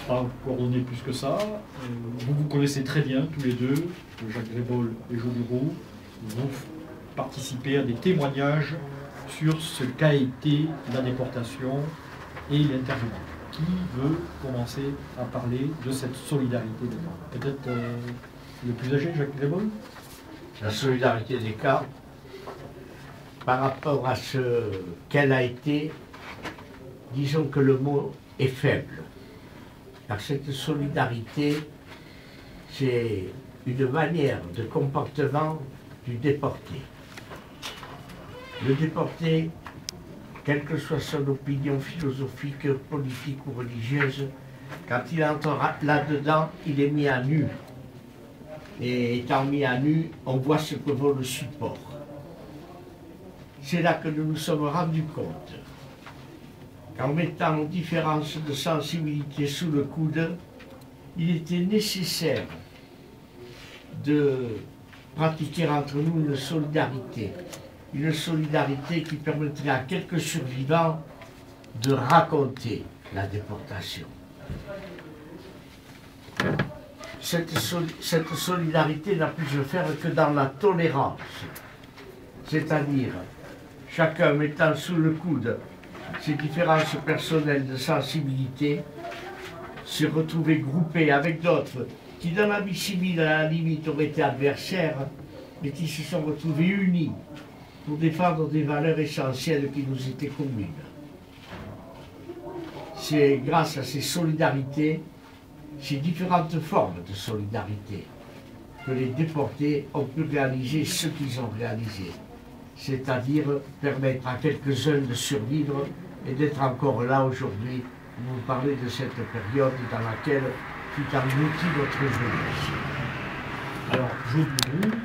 pas coordonné plus que ça. Vous vous connaissez très bien tous les deux, Jacques Grébol et Joly Roux. Vous participez à des témoignages sur ce qu'a été la déportation et l'internement. Qui veut commencer à parler de cette solidarité des cas? Peut-être le plus âgé, Jacques Grébol? La solidarité des cas, par rapport à ce qu'elle a été, disons que le mot est faible. Car cette solidarité, c'est une manière de comportement du déporté. Le déporté, quelle que soit son opinion philosophique, politique ou religieuse, quand il entre là-dedans, il est mis à nu. Et étant mis à nu, on voit ce que vaut le support. C'est là que nous nous sommes rendus compte qu'en mettant nos différences de sensibilité sous le coude, il était nécessaire de pratiquer entre nous une solidarité qui permettrait à quelques survivants de raconter la déportation. Cette solidarité n'a pu se faire que dans la tolérance, c'est-à-dire chacun mettant sous le coude ses différences personnelles de sensibilité, se retrouver groupés avec d'autres qui dans la vie civile à la limite auraient été adversaires, mais qui se sont retrouvés unis pour défendre des valeurs essentielles qui nous étaient communes. C'est grâce à ces solidarités, ces différentes formes de solidarité, que les déportés ont pu réaliser ce qu'ils ont réalisé, c'est-à-dire permettre à quelques-uns de survivre et d'être encore là aujourd'hui pour vous parler de cette période dans laquelle fut engloutie votre jeunesse. Alors, Joly Roux,